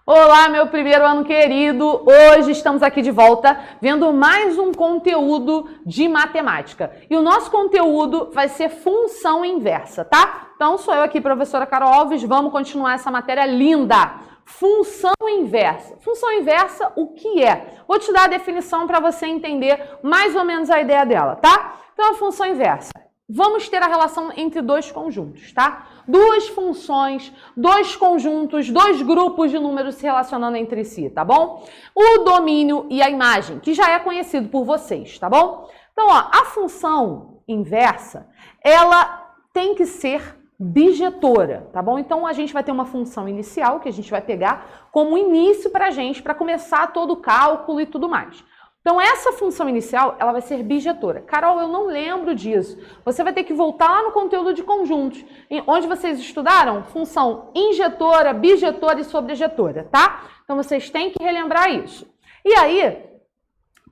Olá, meu primeiro ano querido! Hoje estamos aqui de volta vendo mais um conteúdo de matemática. E o nosso conteúdo vai ser função inversa, tá? Então sou eu aqui, professora Carol Alves, vamos continuar essa matéria linda! Função inversa. Função inversa, o que é? Vou te dar a definição para você entender mais ou menos a ideia dela, tá? Então a função inversa. Vamos ter a relação entre dois conjuntos, tá? Duas funções, dois conjuntos, dois grupos de números se relacionando entre si, tá bom? O domínio e a imagem, que já é conhecido por vocês, tá bom? Então, ó, a função inversa, ela tem que ser bijetora, tá bom? Então, a gente vai ter uma função inicial que a gente vai pegar como início pra gente, para começar todo o cálculo e tudo mais. Então, essa função inicial, ela vai ser bijetora. Carol, eu não lembro disso. Você vai ter que voltar lá no conteúdo de conjuntos, onde vocês estudaram função injetora, bijetora e sobrejetora, tá? Então, vocês têm que relembrar isso. E aí,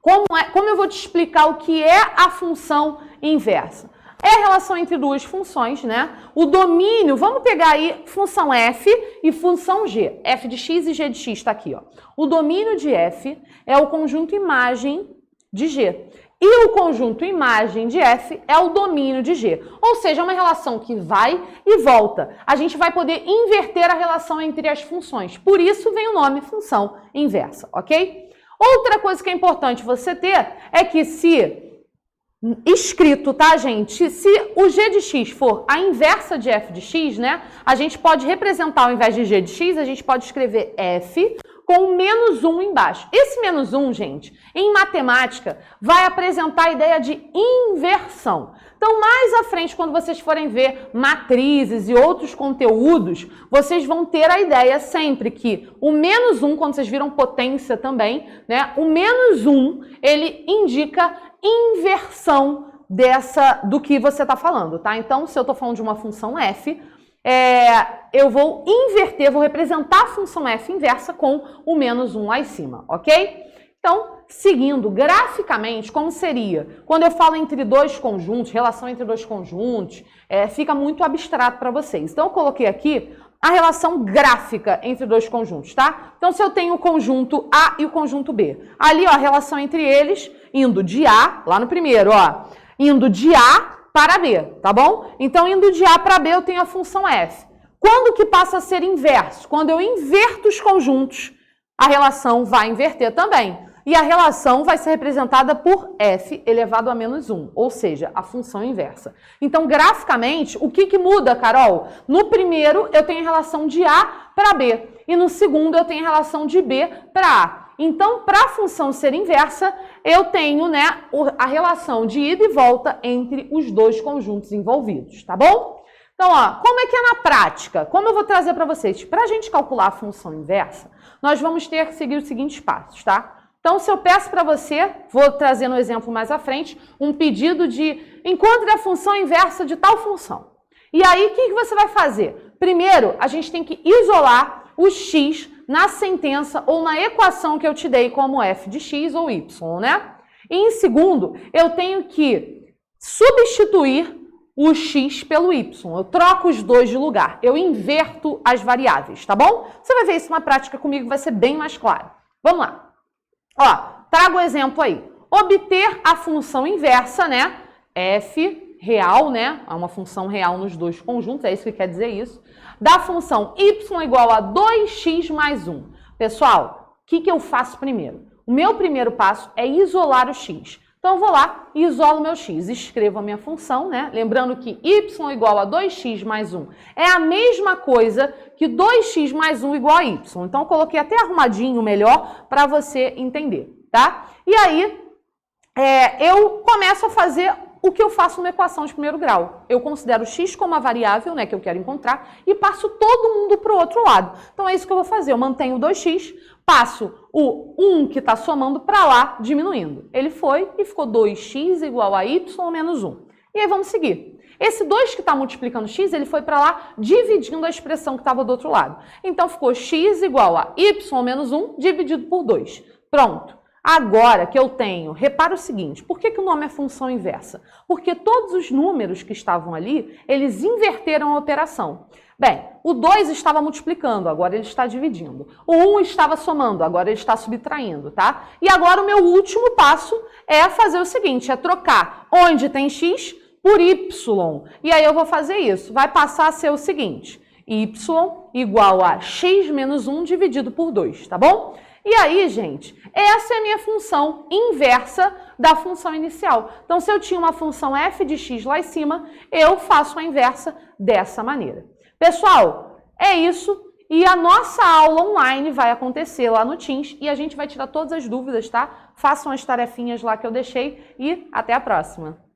como eu vou te explicar o que é a função inversa? É a relação entre duas funções, né? O domínio, vamos pegar aí função f e função g. F de x e g de x está aqui, ó. O domínio de f é o conjunto imagem de g. E o conjunto imagem de f é o domínio de g. Ou seja, é uma relação que vai e volta. A gente vai poder inverter a relação entre as funções. Por isso vem o nome função inversa, ok? Outra coisa que é importante você ter é que se escrito, tá, gente? Se o g de x for a inversa de f de x, né? A gente pode representar, ao invés de g de x, a gente pode escrever f com menos 1 embaixo. Esse menos 1, gente, em matemática, vai apresentar a ideia de inversão. Então, mais à frente, quando vocês forem ver matrizes e outros conteúdos, vocês vão ter a ideia sempre que o menos 1, quando vocês viram potência também, né? O menos 1, ele indica inversão do que você está falando, tá? Então, se eu estou falando de uma função f, eu vou inverter, vou representar a função f inversa com o menos 1 lá em cima, ok? Então, seguindo graficamente, como seria? Quando eu falo entre dois conjuntos, relação entre dois conjuntos, fica muito abstrato para vocês. Então, eu coloquei aqui a relação gráfica entre dois conjuntos, tá? Então, se eu tenho o conjunto A e o conjunto B, ali, ó, a relação entre eles, indo de A, lá no primeiro, ó, indo de A para B, tá bom? Então, indo de A para B, eu tenho a função f. Quando que passa a ser inverso? Quando eu inverto os conjuntos, a relação vai inverter também. E a relação vai ser representada por f elevado a menos 1, ou seja, a função inversa. Então, graficamente, o que muda, Carol? No primeiro, eu tenho a relação de A para B, e no segundo, eu tenho a relação de B para A. Então, para a função ser inversa, eu tenho, né, a relação de ida e volta entre os dois conjuntos envolvidos, tá bom? Então, ó, como é que é na prática? Como eu vou trazer para vocês? Para a gente calcular a função inversa, nós vamos ter que seguir os seguintes passos, tá? Então, se eu peço para você, vou trazer no exemplo mais à frente, um pedido de encontre a função inversa de tal função. E aí, o que você vai fazer? Primeiro, a gente tem que isolar o x na sentença ou na equação que eu te dei como f de x ou y, né? E em segundo, eu tenho que substituir o x pelo y. Eu troco os dois de lugar. Eu inverto as variáveis, tá bom? Você vai ver isso na prática comigo, vai ser bem mais claro. Vamos lá. Ó, trago o exemplo aí. Obter a função inversa, né? F real, né? É uma função real nos dois conjuntos, é isso que quer dizer isso. Da função y igual a 2x mais 1. Pessoal, o que eu faço primeiro? O meu primeiro passo é isolar o x. Então, eu vou lá e isolo meu x. Escrevo a minha função, né? Lembrando que y igual a 2x mais 1 é a mesma coisa que 2x mais 1 igual a y. Então, eu coloquei até arrumadinho melhor para você entender, tá? E aí, eu começo a fazer o que eu faço numa equação de primeiro grau. Eu considero x como a variável, né, que eu quero encontrar e passo todo mundo para o outro lado. Então, é isso que eu vou fazer. Eu mantenho o 2x, passo o 1 que está somando para lá, diminuindo. Ele foi e ficou 2x igual a y menos 1. E aí, vamos seguir. Esse 2 que está multiplicando x, ele foi para lá dividindo a expressão que estava do outro lado. Então, ficou x igual a y menos 1 dividido por 2. Pronto. Agora que eu tenho, repara o seguinte, por que o nome é função inversa? Porque todos os números que estavam ali, eles inverteram a operação. Bem, o 2 estava multiplicando, agora ele está dividindo. O 1 estava somando, agora ele está subtraindo, tá? E agora o meu último passo é fazer o seguinte, é trocar onde tem x por y. E aí eu vou fazer isso, vai passar a ser o seguinte, y igual a x menos 1 dividido por 2, tá bom? E aí, gente, essa é a minha função inversa da função inicial. Então, se eu tinha uma função f de x lá em cima, eu faço a inversa dessa maneira. Pessoal, é isso. E a nossa aula online vai acontecer lá no Teams e a gente vai tirar todas as dúvidas, tá? Façam as tarefinhas lá que eu deixei e até a próxima.